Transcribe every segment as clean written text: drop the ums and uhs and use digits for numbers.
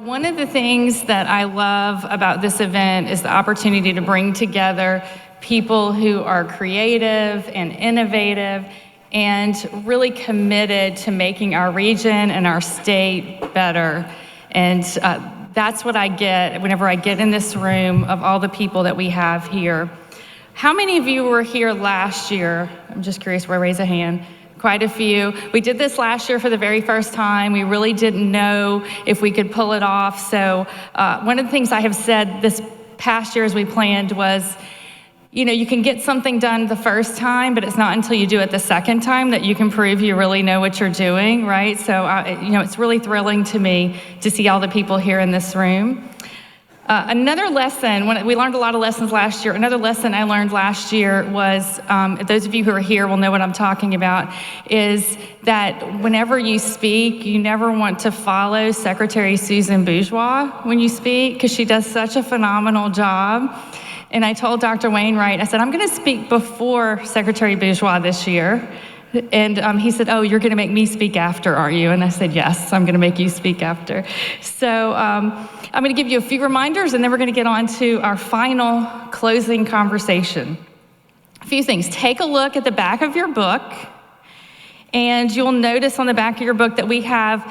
One of the things that I love about this event is the opportunity to bring together people who are creative and innovative and really committed to making our region and our state better. And that's what I get whenever I get in this room of all the people that we have here. How many of you were here last year? I'm just curious, raise a hand. Quite a few. We did this last year for the very first time. We really didn't know if we could pull it off. So one of the things I have said this past year as we planned was, you can get something done the first time, but it's not until you do it the second time that you can prove you really know what you're doing, right? So, it's really thrilling to me to see all the people here in this room. Another lesson, we learned a lot of lessons last year. Another lesson I learned last year was, those of you who are here will know what I'm talking about, is that whenever you speak, you never want to follow Secretary Susan Bourgeois when you speak, because she does such a phenomenal job. And I told Dr. Wainwright, I said, I'm going to speak before Secretary Bourgeois this year. And he said, oh, you're going to make me speak after, are you? And I said, yes, I'm going to make you speak after. So I'm going to give you a few reminders, and then we're going to get on to our final closing conversation. A few things. Take a look at the back of your book, and you'll notice on the back of your book that we have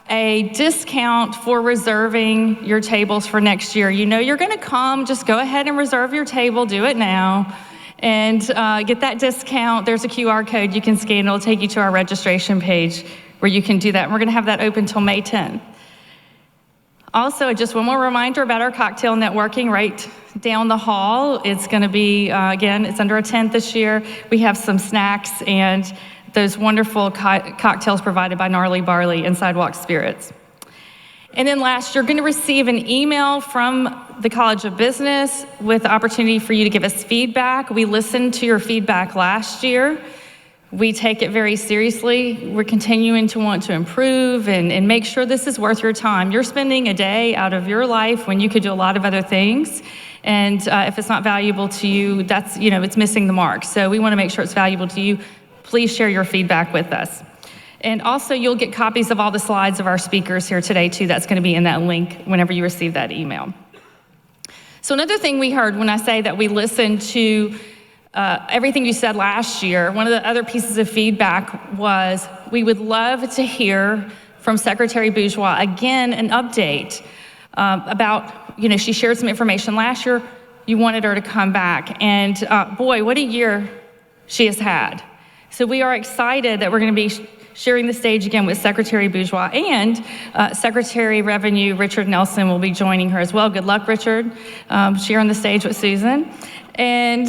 a discount for reserving your tables for next year. You're going to come, just go ahead and reserve your table, do it now, and get that discount. There's a QR code you can scan. It'll take you to our registration page where you can do that. And we're going to have that open until May 10th. Also, just one more reminder about our cocktail networking right down the hall. It's going to be, again, it's under a tent this year. We have some snacks and those wonderful cocktails provided by Gnarly Barley and Sidewalk Spirits. And then last, you're going to receive an email from the College of Business with the opportunity for you to give us feedback. We listened to your feedback last year. We take it very seriously. We're continuing to want to improve and make sure this is worth your time. You're spending a day out of your life when you could do a lot of other things. And if it's not valuable to you, that's, it's missing the mark. So we want to make sure it's valuable to you. Please share your feedback with us. And also, you'll get copies of all the slides of our speakers here today, too. That's going to be in that link whenever you receive that email. So another thing we heard when I say that we listened to everything you said last year, one of the other pieces of feedback was we would love to hear from Secretary Bourgeois, again, an update about, she shared some information last year. You wanted her to come back. And boy, what a year she has had. So we are excited that we're going to be sharing the stage again with Secretary Bourgeois, and Secretary Revenue Richard Nelson will be joining her as well. Good luck, Richard, sharing the stage with Susan. And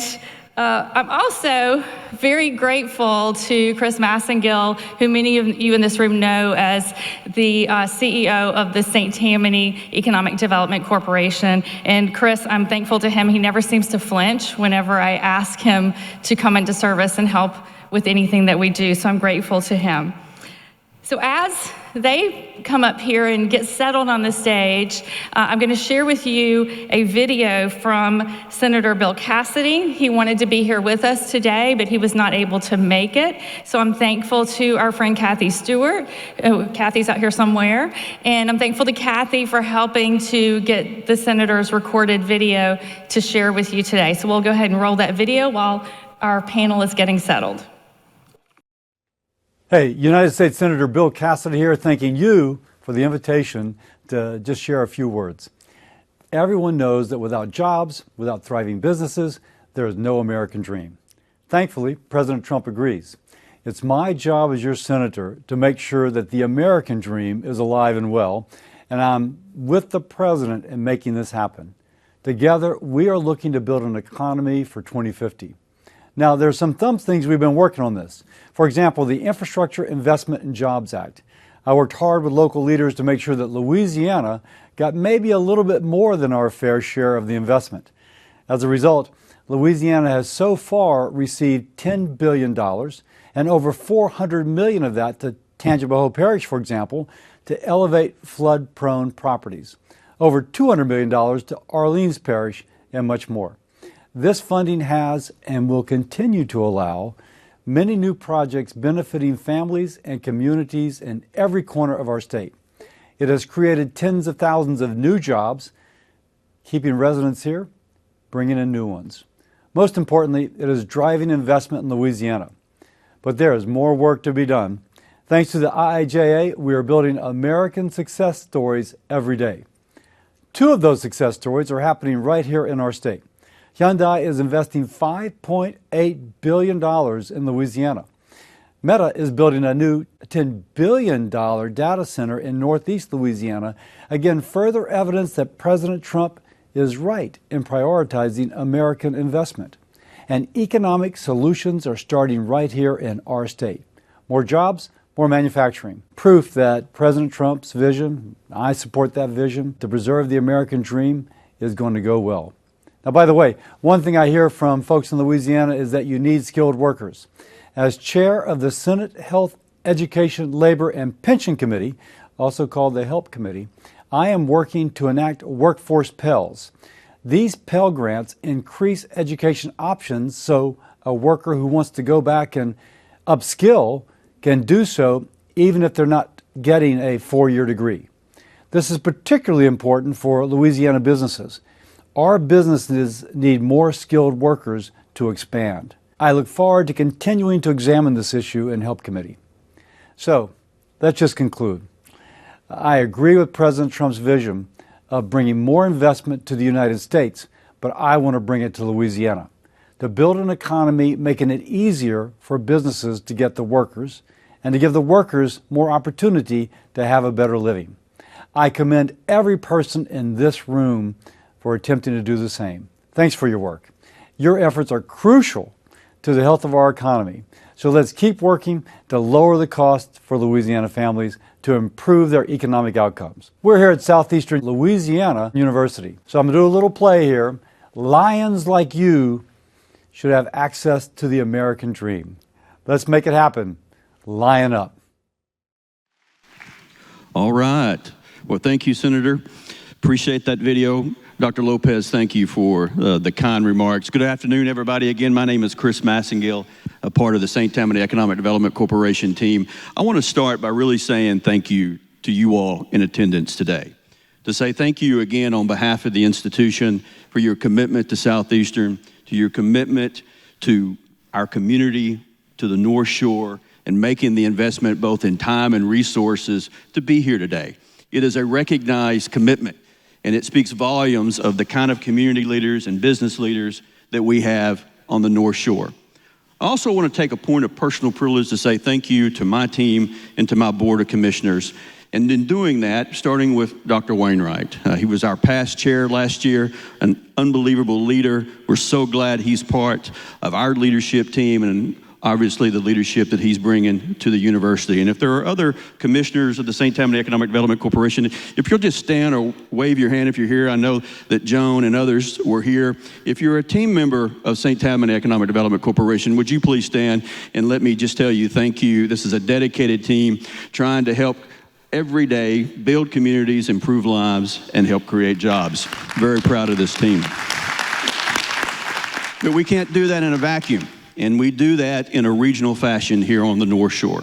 I'm also very grateful to Chris Masingill, who many of you in this room know as the CEO of the St. Tammany Economic Development Corporation. And Chris, I'm thankful to him. He never seems to flinch whenever I ask him to come into service and help with anything that we do, so I'm grateful to him. So as they come up here and get settled on the stage, I'm going to share with you a video from Senator Bill Cassidy. He wanted to be here with us today, but he was not able to make it. So I'm thankful to our friend Kathy Stewart. Kathy's out here somewhere. And I'm thankful to Kathy for helping to get the senator's recorded video to share with you today. So we'll go ahead and roll that video while our panel is getting settled. Hey, United States Senator Bill Cassidy here, thanking you for the invitation to just share a few words. Everyone knows that without jobs, without thriving businesses, there is no American dream. Thankfully, President Trump agrees. It's my job as your senator to make sure that the American dream is alive and well, and I'm with the president in making this happen. Together, we are looking to build an economy for 2050. Now, there's some things we've been working on this. For example, the Infrastructure Investment and Jobs Act. I worked hard with local leaders to make sure that Louisiana got maybe a little bit more than our fair share of the investment. As a result, Louisiana has so far received $10 billion and over $400 million of that to Tangipahoa Parish, for example, to elevate flood-prone properties. Over $200 million to Orleans Parish and much more. This funding has and will continue to allow many new projects benefiting families and communities in every corner of our state. It has created tens of thousands of new jobs, keeping residents here, bringing in new ones. Most importantly, it is driving investment in Louisiana. But there is more work to be done. Thanks to the IIJA, we are building American success stories every day. Two of those success stories are happening right here in our state. Hyundai is investing $5.8 billion in Louisiana. Meta is building a new $10 billion data center in northeast Louisiana. Again, further evidence that President Trump is right in prioritizing American investment. And economic solutions are starting right here in our state. More jobs, more manufacturing. Proof that President Trump's vision, I support that vision, to preserve the American dream is going to go well. Now, by the way, one thing I hear from folks in Louisiana is that you need skilled workers. As chair of the Senate Health, Education, Labor, and Pension Committee, also called the HELP Committee, I am working to enact workforce Pell. These Pell grants increase education options so a worker who wants to go back and upskill can do so even if they're not getting a 4-year degree. This is particularly important for Louisiana businesses. Our businesses need more skilled workers to expand. I look forward to continuing to examine this issue in HELP Committee. So, let's just conclude. I agree with President Trump's vision of bringing more investment to the United States, but I want to bring it to Louisiana. To build an economy making it easier for businesses to get the workers and to give the workers more opportunity to have a better living. I commend every person in this room for attempting to do the same. Thanks for your work. Your efforts are crucial to the health of our economy. So let's keep working to lower the cost for Louisiana families to improve their economic outcomes. We're here at Southeastern Louisiana University. So I'm going to do a little play here. Lions like you should have access to the American dream. Let's make it happen. Lion up. All right. Well, thank you, Senator. Appreciate that video. Dr. Lopez, thank you for the kind remarks. Good afternoon, everybody. Again, my name is Chris Masingill, a part of the St. Tammany Economic Development Corporation team. I want to start by really saying thank you to you all in attendance today. To say thank you again on behalf of the institution for your commitment to Southeastern, to your commitment to our community, to the North Shore, and making the investment both in time and resources to be here today. It is a recognized commitment, and it speaks volumes of the kind of community leaders and business leaders that we have on the North Shore. I also want to take a point of personal privilege to say thank you to my team and to my Board of Commissioners. And in doing that, starting with Dr. Wainwright. He was our past chair last year, an unbelievable leader. We're so glad he's part of our leadership team and obviously the leadership that he's bringing to the university. And if there are other commissioners of the St. Tammany Economic Development Corporation, if you'll just stand or wave your hand if you're here. I know that Joan and others were here. If you're a team member of St. Tammany Economic Development Corporation, would you please stand and let me just tell you thank you. This is a dedicated team trying to help every day build communities, improve lives, and help create jobs. Very proud of this team. But we can't do that in a vacuum. And we do that in a regional fashion here on the North Shore.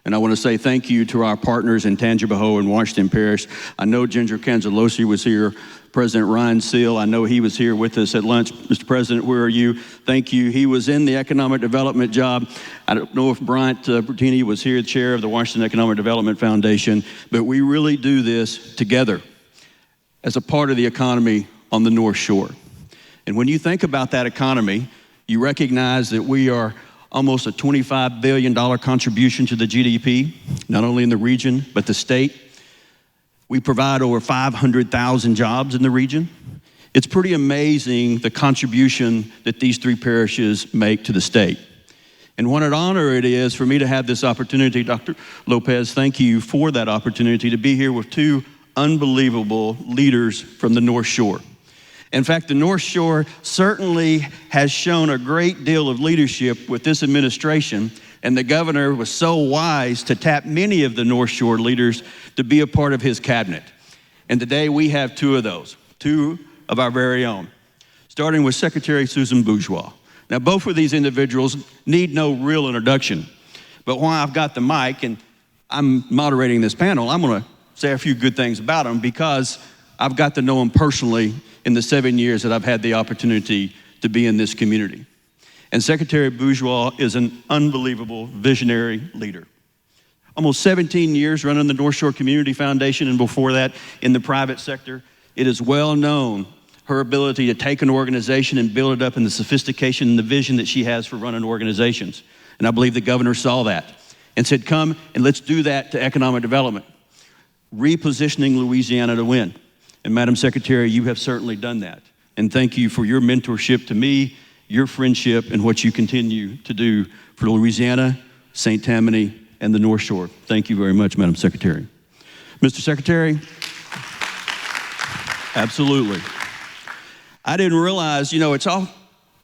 And I want to say thank you to our partners in Tangipahoa and Washington Parish. I know Ginger Canzalosi was here. President Ryan Seal, I know he was here with us at lunch. Mr. President, where are you? Thank you. He was in the economic development job. I don't know if Bryant Bertini was here, the chair of the Washington Economic Development Foundation, but we really do this together as a part of the economy on the North Shore. And when you think about that economy, you recognize that we are almost a $25 billion contribution to the GDP, not only in the region, but the state. We provide over 500,000 jobs in the region. It's pretty amazing the contribution that these three parishes make to the state. And what an honor it is for me to have this opportunity. Dr. Lopez, thank you for that opportunity to be here with two unbelievable leaders from the North Shore. In fact, the North Shore certainly has shown a great deal of leadership with this administration, and the governor was so wise to tap many of the North Shore leaders to be a part of his cabinet. And today we have two of those, two of our very own, starting with Secretary Susan Bourgeois. Now, both of these individuals need no real introduction, but while I've got the mic and I'm moderating this panel, I'm going to say a few good things about him because I've got to know him personally in the 7 years that I've had the opportunity to be in this community. And Secretary Bourgeois is an unbelievable visionary leader. Almost 17 years running the North Shore Community Foundation, and before that in the private sector. It is well known her ability to take an organization and build it up in the sophistication and the vision that she has for running organizations. And I believe the governor saw that and said, come and let's do that to economic development, repositioning Louisiana to win. And Madam Secretary, you have certainly done that. And thank you for your mentorship to me, your friendship, and what you continue to do for Louisiana, St. Tammany, and the North Shore. Thank you very much, Madam Secretary. Mr. Secretary, absolutely. I didn't realize,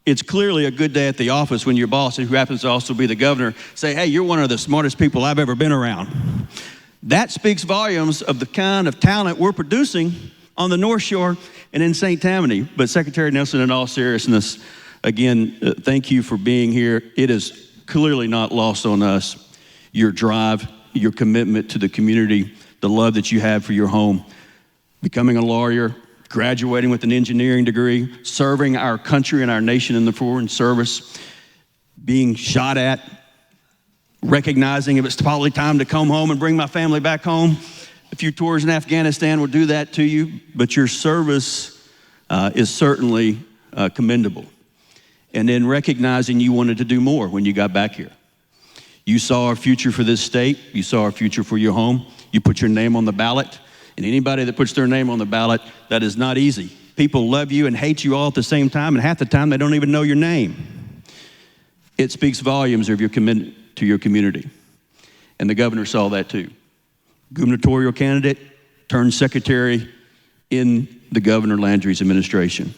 it's clearly a good day at the office when your boss, who happens to also be the governor, say, hey, you're one of the smartest people I've ever been around. That speaks volumes of the kind of talent we're producing on the North Shore and in St. Tammany. But Secretary Nelson, in all seriousness, again, thank you for being here. It is clearly not lost on us, your drive, your commitment to the community, the love that you have for your home, becoming a lawyer, graduating with an engineering degree, serving our country and our nation in the foreign service, being shot at, recognizing if it's probably time to come home and bring my family back home. A few tours in Afghanistan will do that to you, but your service is certainly commendable. And then recognizing you wanted to do more when you got back here. You saw our future for this state. You saw our future for your home. You put your name on the ballot. And anybody that puts their name on the ballot, that is not easy. People love you and hate you all at the same time, and half the time they don't even know your name. It speaks volumes of your commitment to your community. And the governor saw that too. Gubernatorial candidate turned secretary in the Governor Landry's administration.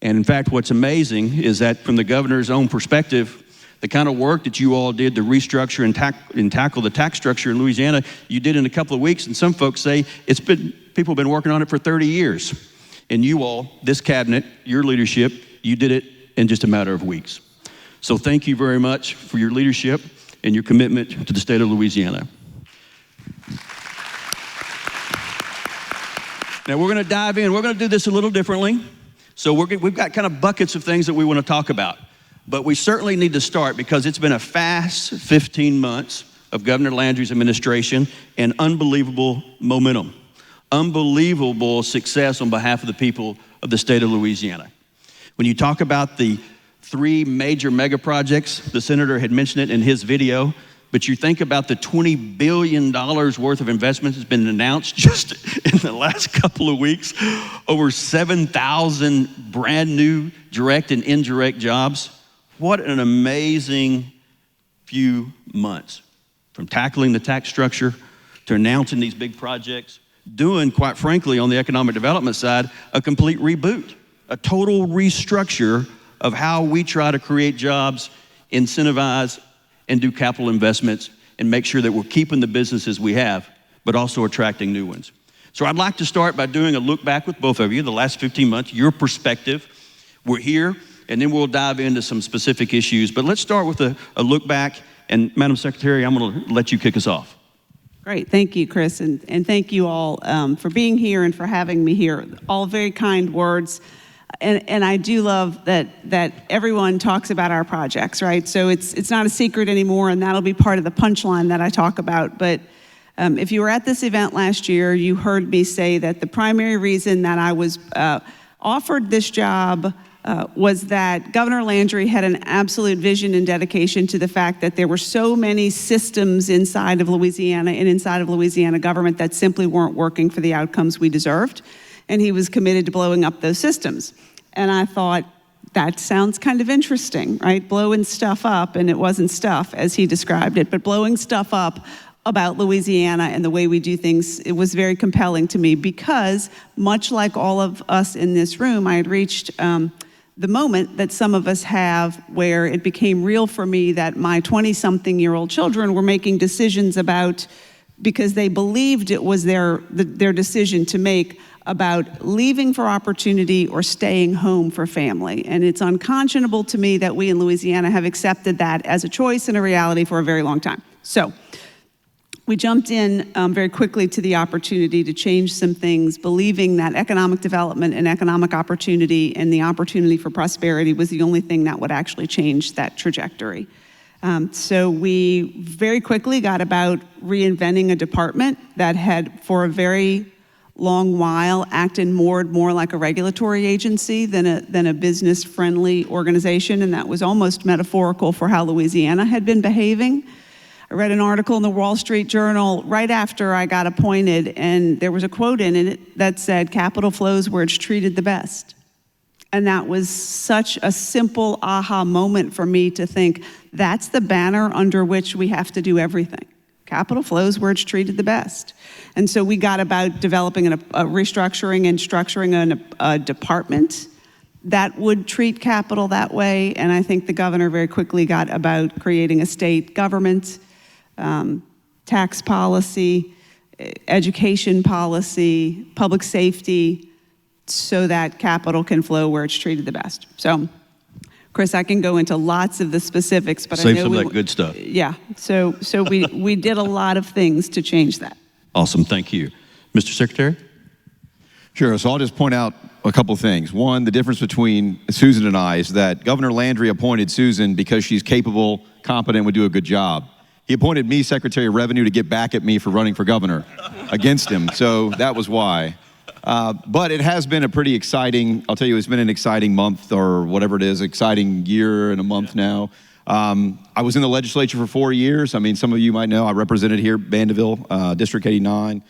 And in fact, what's amazing is that from the governor's own perspective, the kind of work that you all did to restructure and tackle the tax structure in Louisiana, you did in a couple of weeks, and some folks say people have been working on it for 30 years. And you all, this cabinet, your leadership, you did it in just a matter of weeks. So thank you very much for your leadership and your commitment to the state of Louisiana. Now we're going to dive in. We're going to do this a little differently. So we've got kind of buckets of things that we want to talk about. But we certainly need to start because it's been a fast 15 months of Governor Landry's administration and unbelievable momentum, unbelievable success on behalf of the people of the state of Louisiana. When you talk about the 3 major mega projects, the senator had mentioned it in his video, but you think about the $20 billion worth of investments that's been announced just in the last couple of weeks, over 7,000 brand new direct and indirect jobs. What an amazing few months from tackling the tax structure to announcing these big projects, doing, quite frankly, on the economic development side, a complete reboot, a total restructure of how we try to create jobs, incentivize, and do capital investments and make sure that we're keeping the businesses we have, but also attracting new ones. So I'd like to start by doing a look back with both of you, the last 15 months, your perspective. We're here, and then we'll dive into some specific issues. But let's start with a look back, and Madam Secretary, I'm gonna let you kick us off. Great, thank you, Chris, and thank you all for being here and for having me here. All very kind words. And I do love that everyone talks about our projects, right? So it's not a secret anymore, and that'll be part of the punchline that I talk about. But if you were at this event last year, you heard me say that the primary reason that I was offered this job was that Governor Landry had an absolute vision and dedication to the fact that there were so many systems inside of Louisiana and inside of Louisiana government that simply weren't working for the outcomes we deserved. And he was committed to blowing up those systems. And I thought, that sounds kind of interesting, right? Blowing stuff up, and it wasn't stuff as he described it, but blowing stuff up about Louisiana and the way we do things, it was very compelling to me because much like all of us in this room, I had reached the moment that some of us have where it became real for me that my 20-something-year-old children were making decisions about, because they believed it was their decision to make, about leaving for opportunity or staying home for family. And it's unconscionable to me that we in Louisiana have accepted that as a choice and a reality for a very long time. So we jumped in very quickly to the opportunity to change some things, believing that economic development and economic opportunity and the opportunity for prosperity was the only thing that would actually change that trajectory. So we very quickly got about reinventing a department that had, for a very long while, acted more and more like a regulatory agency than a business-friendly organization, and that was almost metaphorical for how Louisiana had been behaving. I read an article in the Wall Street Journal right after I got appointed, and there was a quote in it that said, "Capital flows where it's treated the best." And that was such a simple aha moment for me to think, that's the banner under which we have to do everything. Capital flows where it's treated the best. And so we got about developing a restructuring and structuring a department that would treat capital that way. And I think the governor very quickly got about creating a state government, tax policy, education policy, public safety, so that capital can flow where it's treated the best. So, Chris, I can go into lots of the specifics, but Save I know some of that good stuff. Yeah, so we did a lot of things to change that. Awesome, thank you. Mr. Secretary? Sure, so I'll just point out a couple things. One, the difference between Susan and I is that Governor Landry appointed Susan because she's capable, competent, would do a good job. He appointed me Secretary of Revenue to get back at me for running for governor against him, so that was why. But it has been a pretty exciting, I'll tell you, it's been an exciting month or whatever it is, exciting year and a month now. I was in the legislature for 4 years. I mean, some of you might know I represented here Mandeville, District 89.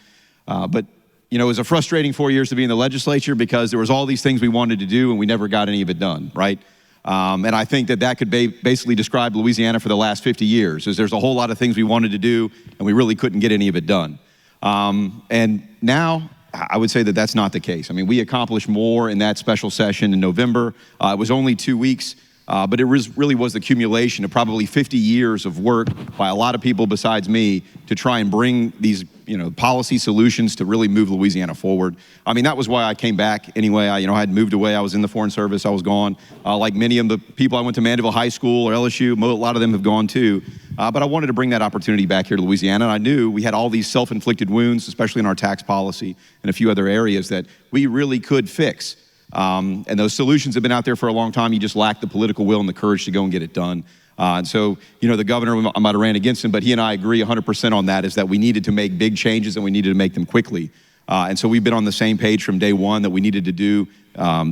But, you know, it was a frustrating 4 years to be in the legislature because there was all these things we wanted to do and we never got any of it done, right? And I think that could basically describe Louisiana for the last 50 years, is there's a whole lot of things we wanted to do and we really couldn't get any of it done. And now, I would say that that's not the case. I mean, we accomplished more in that special session in November. It was only 2 weeks, but it really was the accumulation of probably 50 years of work by a lot of people besides me to try and bring these, you know, policy solutions to really move Louisiana forward. I mean, that was why I came back anyway. I had moved away. I was in the Foreign Service. I was gone. Like many of the people I went to Mandeville High School or LSU, a lot of them have gone too. But I wanted to bring that opportunity back here to Louisiana. And I knew we had all these self-inflicted wounds, especially in our tax policy and a few other areas that we really could fix. And those solutions have been out there for a long time. You just lack the political will and the courage to go and get it done. And so, you know, the governor, I might have ran against him, but he and I agree 100% on that, is that we needed to make big changes and we needed to make them quickly. And so we've been on the same page from day one that we needed to do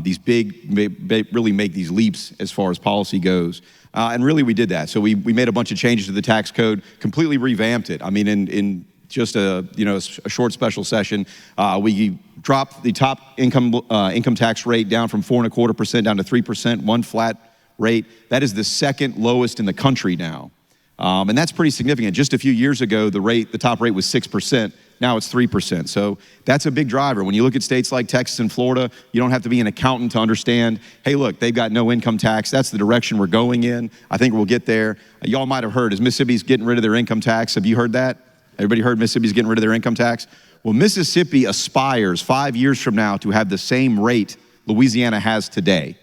these really make these leaps as far as policy goes. And really we did that. So we made a bunch of changes to the tax code, completely revamped it. I mean, in just a short special session, we dropped the top income tax rate down from 4.25% down to 3%, one flat rate. That is the second lowest in the country now. And that's pretty significant. Just a few years ago, the top rate was 6%. Now it's 3%. So that's a big driver. When you look at states like Texas and Florida, you don't have to be an accountant to understand, hey, look, they've got no income tax. That's the direction we're going in. I think we'll get there. Y'all might have heard, is Mississippi's getting rid of their income tax? Have you heard that? Everybody heard Mississippi's getting rid of their income tax? Well, Mississippi aspires 5 years from now to have the same rate Louisiana has today.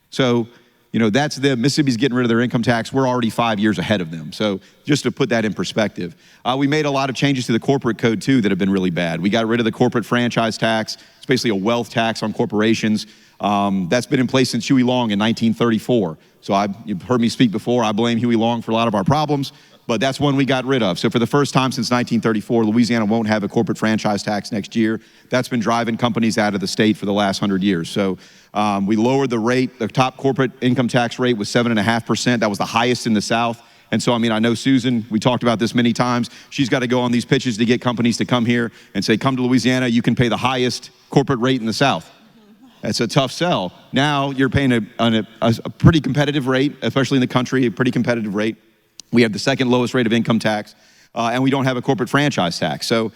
So, you know, that's them. Mississippi's getting rid of their income tax. We're already 5 years ahead of them. So just to put that in perspective. We made a lot of changes to the corporate code too that have been really bad. We got rid of the corporate franchise tax. It's basically a wealth tax on corporations. That's been in place since Huey Long in 1934. So you've heard me speak before. I blame Huey Long for a lot of our problems, but that's one we got rid of. So for the first time since 1934, Louisiana won't have a corporate franchise tax next year. That's been driving companies out of the state for the last 100 years. So we lowered the rate. The top corporate income tax rate was 7.5%. That was the highest in the South. And so, I mean, I know Susan, we talked about this many times. She's got to go on these pitches to get companies to come here and say, come to Louisiana, you can pay the highest corporate rate in the South. That's a tough sell. Now you're paying a pretty competitive rate, especially in the country, a pretty competitive rate. We have the second lowest rate of income tax, and we don't have a corporate franchise tax. So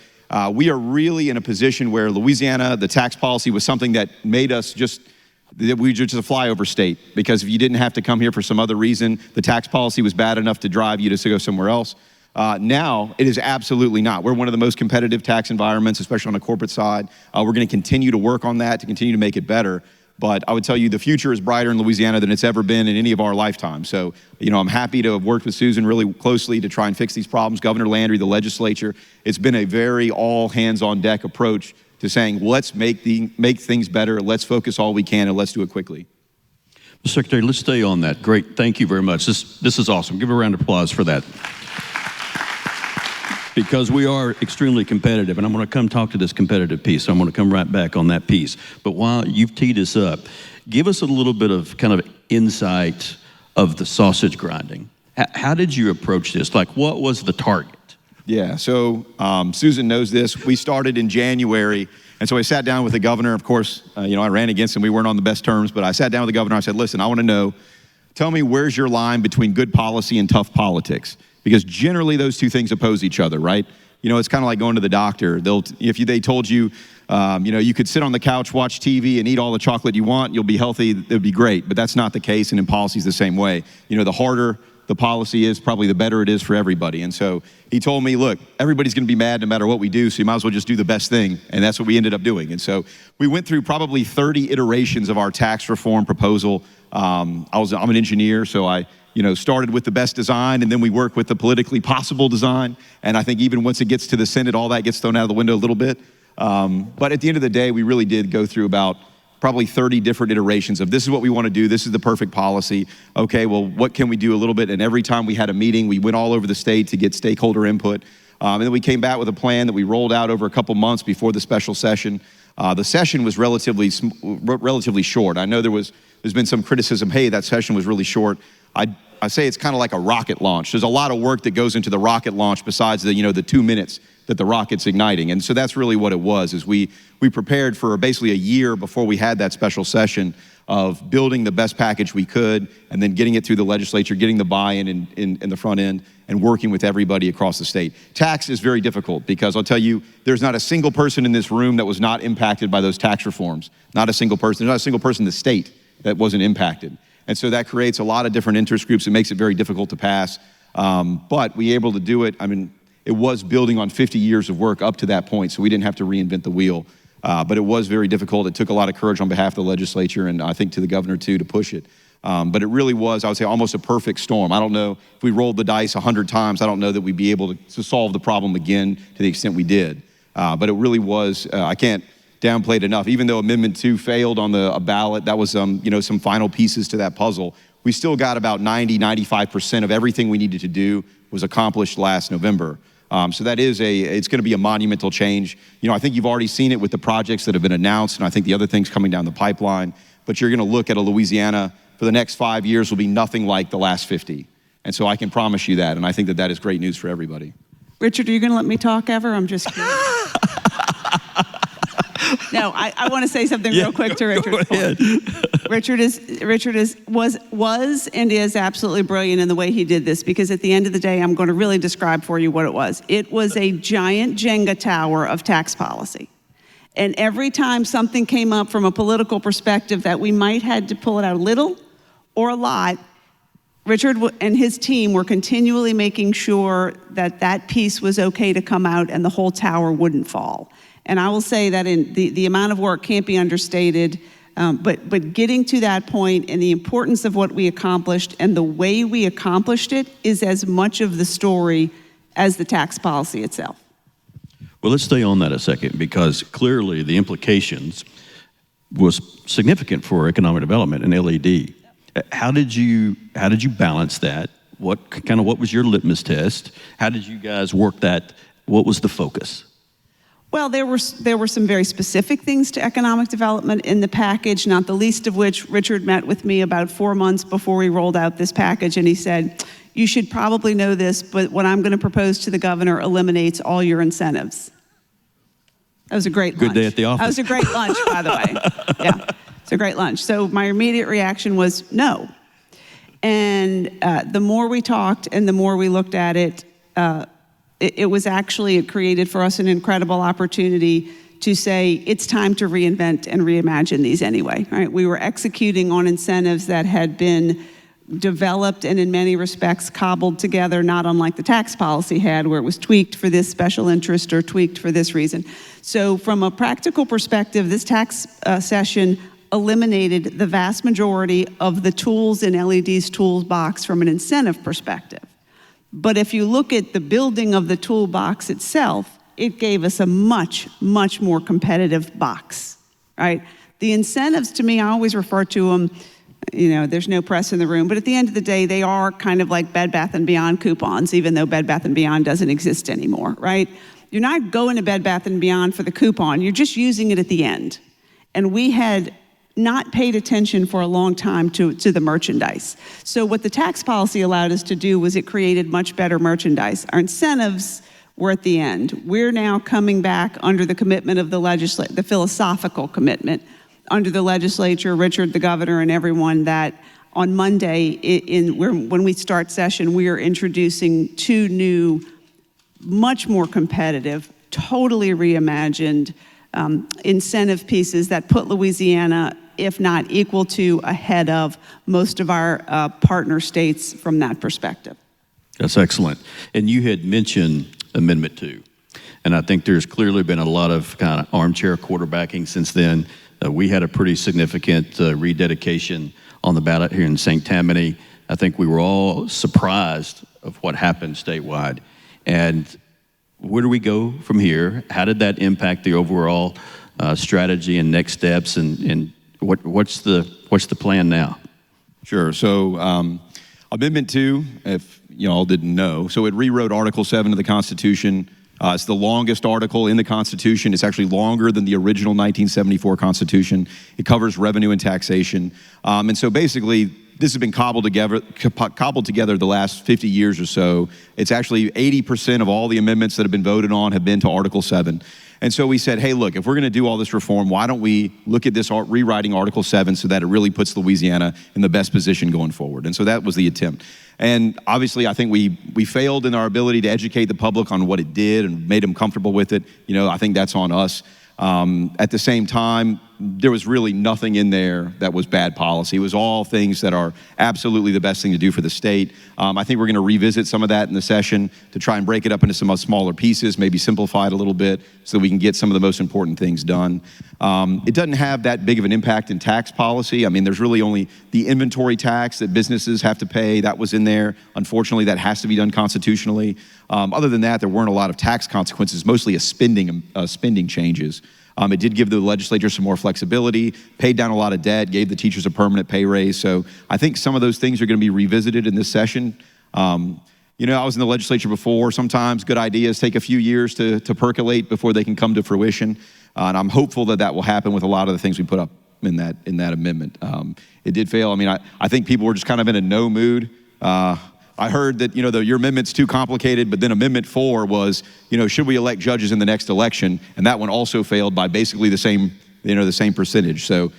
we are really in a position where Louisiana, the tax policy was something that made us we were just a flyover state, because if you didn't have to come here for some other reason, the tax policy was bad enough to drive you to go somewhere else. Now, it is absolutely not. We're one of the most competitive tax environments, especially on the corporate side. We're going to continue to work on that, to continue to make it better. But I would tell you the future is brighter in Louisiana than it's ever been in any of our lifetimes. So, I'm happy to have worked with Susan really closely to try and fix these problems. Governor Landry, the legislature, it's been a very all hands on deck approach to saying, let's make things better, let's focus all we can, and let's do it quickly. Mr. Secretary, let's stay on that. Great, thank you very much. This is awesome. Give a round of applause for that. Because we are extremely competitive, and I'm going to come talk to this competitive piece, so I'm going to come right back on that piece. But while you've teed us up, give us a little bit of kind of insight of the sausage grinding. How did you approach this? Like, what was the target? Yeah, so Susan knows this. We started in January, and so I sat down with the governor. Of course, I ran against him. We weren't on the best terms, but I sat down with the governor. I said, listen, I want to know, tell me where's your line between good policy and tough politics? Because generally those two things oppose each other, right? It's kind of like going to the doctor. If they told you, you could sit on the couch, watch TV, and eat all the chocolate you want, you'll be healthy, it would be great. But that's not the case, and in policy is the same way. The harder the policy is, probably the better it is for everybody. And so he told me, look, everybody's going to be mad no matter what we do, so you might as well just do the best thing. And that's what we ended up doing. And so we went through probably 30 iterations of our tax reform proposal. I'm an engineer, so I started with the best design, and then we work with the politically possible design. And I think even once it gets to the Senate, all that gets thrown out of the window a little bit. But at the end of the day, we really did go through about probably 30 different iterations of this is what we want to do, this is the perfect policy. Okay, well, what can we do a little bit? And every time we had a meeting, we went all over the state to get stakeholder input. And then we came back with a plan that we rolled out over a couple months before the special session. The session was relatively short. I know there's been some criticism, hey, that session was really short. I say it's kind of like a rocket launch. There's a lot of work that goes into the rocket launch besides the 2 minutes that the rocket's igniting. And so that's really what it was, is we prepared for basically a year before we had that special session of building the best package we could, and then getting it through the legislature, getting the buy-in in the front end, and working with everybody across the state. Tax is very difficult because I'll tell you, there's not a single person in this room that was not impacted by those tax reforms. Not a single person. There's not a single person in the state that wasn't impacted. And so that creates a lot of different interest groups. It makes it very difficult to pass. But we were able to do it. I mean, it was building on 50 years of work up to that point, so we didn't have to reinvent the wheel. But it was very difficult. It took a lot of courage on behalf of the legislature, and I think to the governor too, to push it. But it really was, I would say, almost a perfect storm. I don't know if we rolled the dice 100 times, I don't know that we'd be able to solve the problem again to the extent we did. But it really was, I can't downplay it enough. Even though Amendment 2 failed on a ballot, that was some final pieces to that puzzle. We still got about 95% of everything we needed to do was accomplished last November. So that is it's going to be a monumental change. I think you've already seen it with the projects that have been announced, and I think the other things coming down the pipeline. But you're going to look at a Louisiana for the next 5 years will be nothing like the last 50. And so I can promise you that, and I think that is great news for everybody. Richard, are you going to let me talk ever? I'm just kidding. No, I want to say something real quick to Richard. Go ahead. Richard was and is absolutely brilliant in the way he did this, because at the end of the day, I'm going to really describe for you what it was. It was a giant Jenga tower of tax policy. And every time something came up from a political perspective that we might had to pull it out a little or a lot, Richard and his team were continually making sure that that piece was okay to come out and the whole tower wouldn't fall. And I will say that in the amount of work can't be understated, but getting to that point and the importance of what we accomplished and the way we accomplished it is as much of the story as the tax policy itself. Well, let's stay on that a second, because clearly the implications was significant for economic development and LED. How did you balance that? What was your litmus test? How did you guys work that? What was the focus? Well, there were some very specific things to economic development in the package, not the least of which Richard met with me about 4 months before we rolled out this package, and he said, you should probably know this, but what I'm going to propose to the governor eliminates all your incentives. That was a great lunch. Good day at the office. That was a great lunch, by the way. Yeah, it's a great lunch. So my immediate reaction was no. And the more we talked and the more we looked at it, it created for us an incredible opportunity to say, it's time to reinvent and reimagine these anyway, right? We were executing on incentives that had been developed and in many respects cobbled together, not unlike the tax policy had, where it was tweaked for this special interest or tweaked for this reason. So from a practical perspective, this tax session eliminated the vast majority of the tools in LED's toolbox from an incentive perspective. But if you look at the building of the toolbox itself, it gave us a much, much more competitive box, right? The incentives, to me, I always refer to them, there's no press in the room, but at the end of the day, they are kind of like Bed Bath & Beyond coupons, even though Bed Bath & Beyond doesn't exist anymore, right? You're not going to Bed Bath & Beyond for the coupon, you're just using it at the end. And we had not paid attention for a long time to the merchandise. So what the tax policy allowed us to do was it created much better merchandise. Our incentives were at the end. We're now coming back under the commitment of the philosophical commitment under the legislature, Richard, the governor, and everyone, that on Monday, when we start session, we are introducing 2 new, much more competitive, totally reimagined incentive pieces that put Louisiana, if not equal to, ahead of most of our partner states from that perspective. That's excellent. And you had mentioned Amendment 2. And I think there's clearly been a lot of kind of armchair quarterbacking since then. We had a pretty significant rededication on the ballot here in St. Tammany. I think we were all surprised of what happened statewide. And where do we go from here? How did that impact the overall strategy and next steps? And what's the plan now? Sure. So Amendment 2, if you all didn't know, so it rewrote Article 7 of the Constitution. It's the longest article in the Constitution. It's actually longer than the original 1974 Constitution. It covers revenue and taxation. And so basically, this has been cobbled together the last 50 years or so. It's actually 80% of all the amendments that have been voted on have been to Article 7. And so we said, hey, look, if we're going to do all this reform, why don't we look at this rewriting Article 7 so that it really puts Louisiana in the best position going forward? And so that was the attempt. And obviously, I think we failed in our ability to educate the public on what it did and made them comfortable with it. I think that's on us. At the same time, there was really nothing in there that was bad policy. It was all things that are absolutely the best thing to do for the state. I think we're going to revisit some of that in the session to try and break it up into some smaller pieces, maybe simplify it a little bit so that we can get some of the most important things done. It doesn't have that big of an impact in tax policy. I mean, there's really only the inventory tax that businesses have to pay. That was in there. Unfortunately, that has to be done constitutionally. Other than that, there weren't a lot of tax consequences, mostly spending changes. It did give the legislature some more flexibility, paid down a lot of debt, gave the teachers a permanent pay raise. So I think some of those things are going to be revisited in this session. I was in the legislature before. Sometimes good ideas take a few years to percolate before they can come to fruition. And I'm hopeful that will happen with a lot of the things we put up in that amendment. It did fail. I mean, I think people were just kind of in a no mood. I heard that, your amendment's too complicated, but then Amendment 4 was, should we elect judges in the next election? And that one also failed by basically the same percentage. So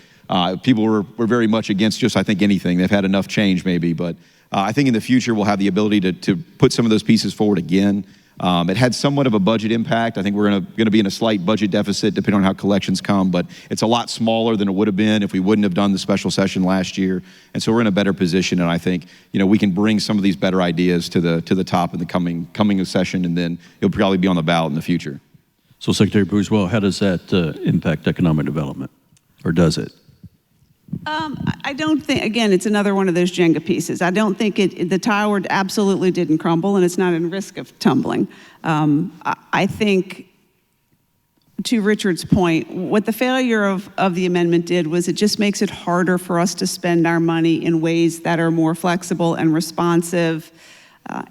people were very much against just, I think, anything. They've had enough change maybe, but I think in the future we'll have the ability to put some of those pieces forward again. It had somewhat of a budget impact. I think we're going to be in a slight budget deficit depending on how collections come, but it's a lot smaller than it would have been if we wouldn't have done the special session last year. And so we're in a better position, and I think we can bring some of these better ideas to the top in the coming session, and then it'll probably be on the ballot in the future. So Secretary Bourgeois, how does that impact economic development, or does it? I don't think, again, it's another one of those Jenga pieces. I don't think the tower absolutely didn't crumble, and it's not in risk of tumbling. I think, to Richard's point, what the failure of the amendment did was it just makes it harder for us to spend our money in ways that are more flexible and responsive,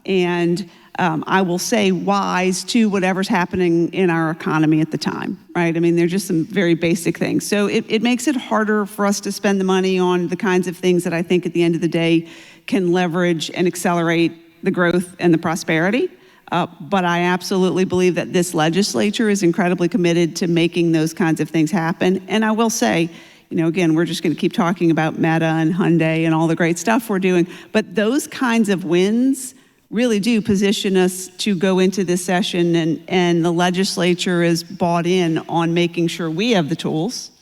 and I will say wise to whatever's happening in our economy at the time, right? I mean, they're just some very basic things. So it makes it harder for us to spend the money on the kinds of things that I think at the end of the day can leverage and accelerate the growth and the prosperity. But I absolutely believe that this legislature is incredibly committed to making those kinds of things happen. And I will say, again, we're just going to keep talking about Meta and Hyundai and all the great stuff we're doing. But those kinds of wins really do position us to go into this session, and the legislature is bought in on making sure we have the tools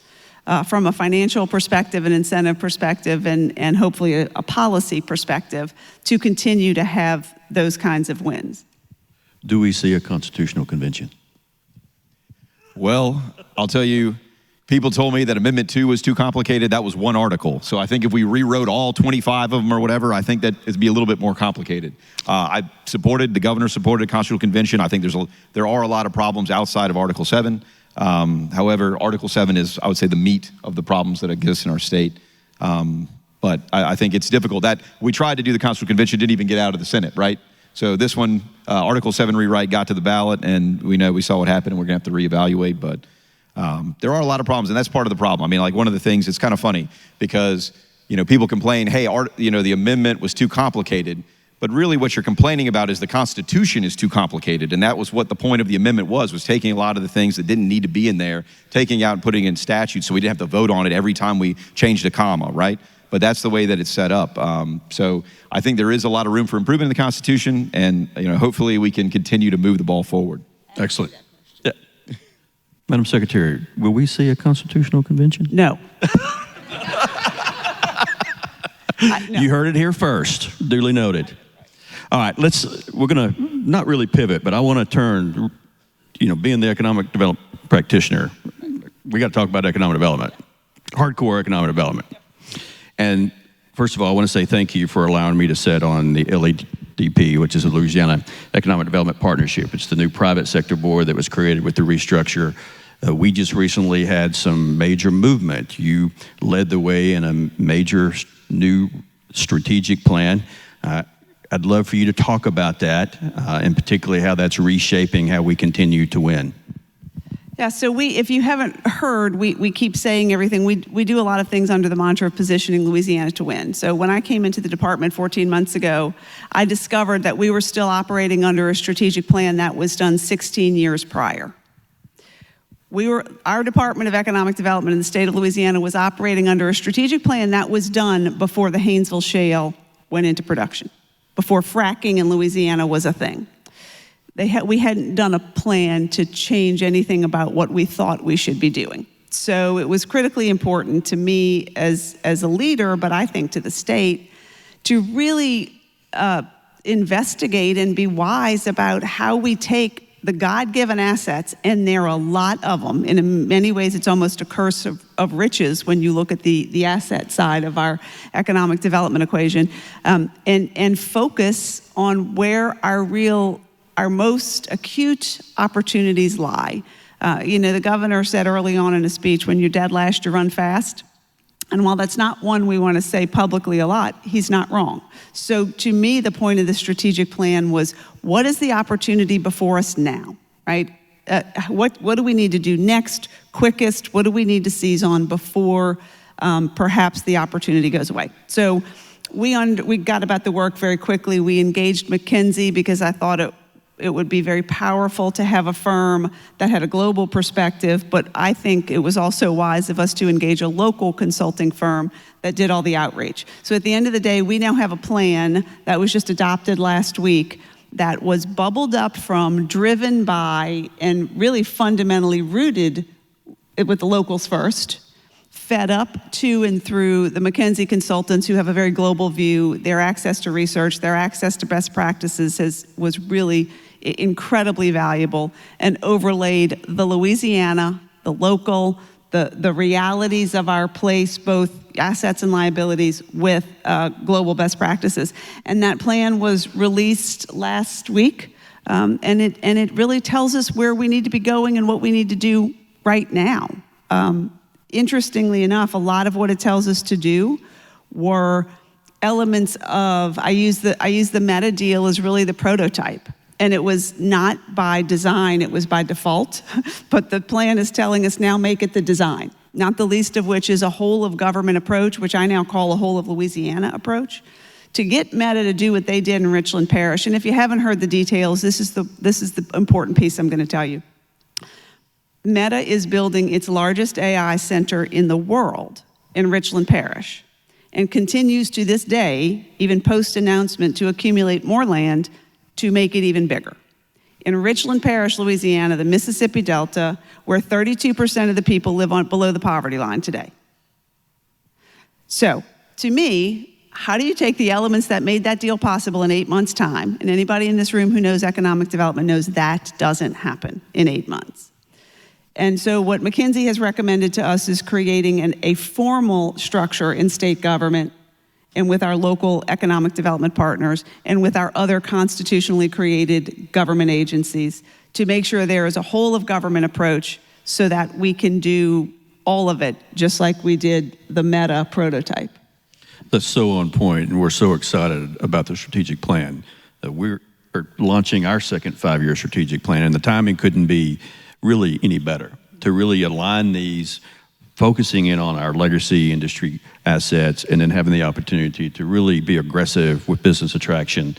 from a financial perspective, an incentive perspective, and hopefully a policy perspective to continue to have those kinds of wins. Do we see a constitutional convention? Well, I'll tell you, People told me that Amendment 2 was too complicated. That was one article. So I think if we rewrote all 25 of them or whatever, I think that it'd be a little bit more complicated. The governor supported a constitutional convention. I think there are a lot of problems outside of Article 7. However, Article 7 is, I would say, the meat of the problems that exist in our state. But I think it's difficult. That we tried to do the constitutional convention, didn't even get out of the Senate, right? So this one, Article 7 rewrite got to the ballot, and we saw what happened, and we're going to have to reevaluate. But there are a lot of problems, and that's part of the problem. I mean, like, one of the things, it's kind of funny because, people complain, hey, the amendment was too complicated. But really what you're complaining about is the Constitution is too complicated. And that was what the point of the amendment was taking a lot of the things that didn't need to be in there, taking out and putting in statute so we didn't have to vote on it every time we changed a comma, right? But that's the way that it's set up. So I think there is a lot of room for improvement in the Constitution, and hopefully we can continue to move the ball forward. Excellent. Yeah. Madam Secretary, will we see a constitutional convention? No. No. You heard it here first. Duly noted. All right, we're going to not really pivot, but I want to turn, being the economic development practitioner, we got to talk about economic development, hardcore economic development. And first of all, I want to say thank you for allowing me to sit on the LEDP, which is a Louisiana Economic Development Partnership. It's the new private sector board that was created with the restructure. We just recently had some major movement. You led the way in a major new strategic plan. I'd love for you to talk about that, and particularly how that's reshaping how we continue to win. Yeah, so if you haven't heard, we keep saying everything. We do a lot of things under the mantra of positioning Louisiana to win. So when I came into the department 14 months ago, I discovered that we were still operating under a strategic plan that was done 16 years prior. Our Department of Economic Development in the state of Louisiana was operating under a strategic plan that was done before the Haynesville Shale went into production, before fracking in Louisiana was a thing. We hadn't done a plan to change anything about what we thought we should be doing. So it was critically important to me as a leader, but I think to the state, to really investigate and be wise about how we take the God-given assets, and there are a lot of them. In many ways, it's almost a curse of riches when you look at the asset side of our economic development equation, and focus on where our most acute opportunities lie. The governor said early on in a speech, when you're dead last, you run fast. And while that's not one we want to say publicly a lot, he's not wrong. So to me, the point of the strategic plan was, what is the opportunity before us now, right? What do we need to do next, quickest? What do we need to seize on before perhaps the opportunity goes away? So we got about the work very quickly. We engaged McKinsey because I thought it would be very powerful to have a firm that had a global perspective, but I think it was also wise of us to engage a local consulting firm that did all the outreach. So at the end of the day, we now have a plan that was just adopted last week that was bubbled up from, driven by, and really fundamentally rooted with the locals first, fed up to and through the McKinsey consultants who have a very global view. Their access to research, their access to best practices was really incredibly valuable, and overlaid the Louisiana, the local, the realities of our place, both assets and liabilities, with global best practices. And that plan was released last week, and it really tells us where we need to be going and what we need to do right now. Interestingly enough, a lot of what it tells us to do were elements of, I use the meta deal as really the prototype. And it was not by design, it was by default. But the plan is telling us now make it the design. Not the least of which is a whole of government approach, which I now call a whole of Louisiana approach, to get Meta to do what they did in Richland Parish. And if you haven't heard the details, this is the important piece I'm going to tell you. Meta is building its largest AI center in the world in Richland Parish, and continues to this day, even post-announcement, to accumulate more land to make it even bigger. In Richland Parish, Louisiana, the Mississippi Delta, where 32% of the people live below the poverty line today. So, to me, how do you take the elements that made that deal possible in 8 months' time? And anybody in this room who knows economic development knows that doesn't happen in 8 months. And so what McKinsey has recommended to us is creating a formal structure in state government and with our local economic development partners and with our other constitutionally created government agencies to make sure there is a whole of government approach so that we can do all of it, just like we did the Meta prototype. That's so on point, and we're so excited about the strategic plan. We're launching our second 5-year strategic plan, and the timing couldn't be really any better to really align these, focusing in on our legacy industry assets, and then having the opportunity to really be aggressive with business attraction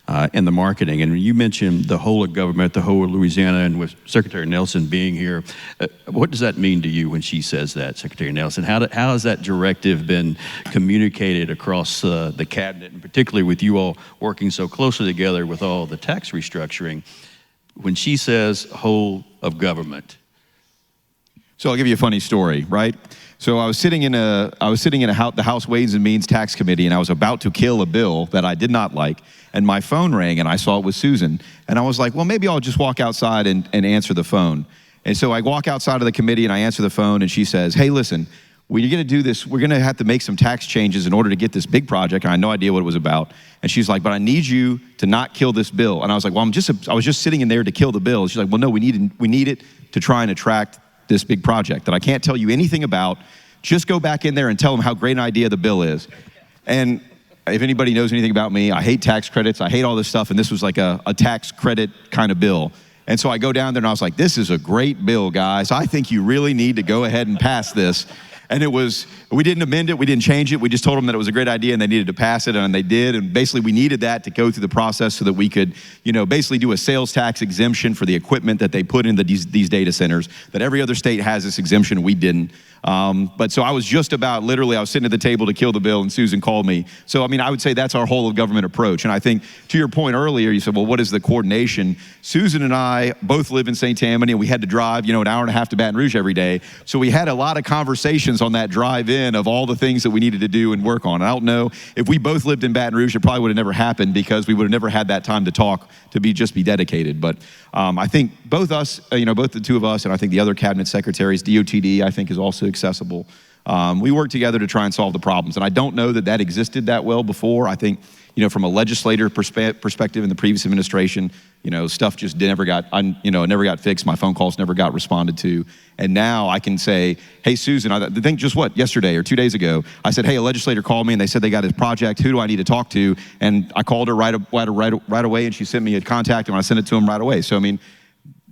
and the marketing. And you mentioned the whole of government, the whole of Louisiana, and with Secretary Nelson being here, what does that mean to you when she says that, Secretary Nelson? How has that directive been communicated across the cabinet, and particularly with you all working so closely together with all the tax restructuring? When she says whole of government. So I'll give you a funny story, right? So I was sitting in the House Ways and Means Tax Committee, and I was about to kill a bill that I did not like, and my phone rang, and I saw it was Susan, and I was like, well, maybe I'll just walk outside and answer the phone. And so I walk outside of the committee, and I answer the phone, and she says, hey, listen, we're going to do this. We're going to have to make some tax changes in order to get this big project. And I had no idea what it was about. And she's like, but I need you to not kill this bill. And I was like, well, I was just sitting in there to kill the bill. She's like, well, no, we need it to try and attract this big project that I can't tell you anything about. Just go back in there and tell them how great an idea the bill is. And if anybody knows anything about me, I hate tax credits. I hate all this stuff. And this was like a tax credit kind of bill. And so I go down there and I was like, this is a great bill, guys. I think you really need to go ahead and pass this. And we didn't amend it, we didn't change it, we just told them that it was a great idea and they needed to pass it, and they did. And basically we needed that to go through the process so that we could, basically do a sales tax exemption for the equipment that they put in these data centers, that every other state has this exemption, we didn't. But so I was just about, literally, I was sitting at the table to kill the bill and Susan called me. So, I would say that's our whole of government approach. And I think to your point earlier, you said, well, what is the coordination? Susan and I both live in St. Tammany, and we had to drive, an hour and a half to Baton Rouge every day. So we had a lot of conversations on that drive in of all the things that we needed to do and work on. And I don't know, if we both lived in Baton Rouge, it probably would have never happened because we would have never had that time to talk, to just be dedicated. But I think both the two of us, and I think the other cabinet secretaries, DOTD, I think is also accessible. We work together to try and solve the problems. And I don't know that existed that well before. I think, from a legislator perspective in the previous administration, stuff just never got fixed. My phone calls never got responded to. And now I can say, hey, Susan, I think just yesterday or 2 days ago, I said, hey, a legislator called me and they said they got his project. Who do I need to talk to? And I called her right away, and she sent me a contact, and I sent it to him right away. So,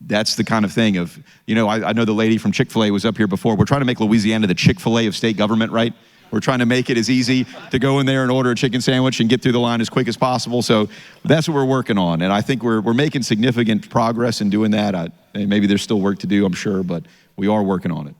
that's the kind of thing of, I know the lady from Chick-fil-A was up here before. We're trying to make Louisiana the Chick-fil-A of state government, right? We're trying to make it as easy to go in there and order a chicken sandwich and get through the line as quick as possible. So that's what we're working on. And I think we're making significant progress in doing that. Maybe there's still work to do, I'm sure, but we are working on it.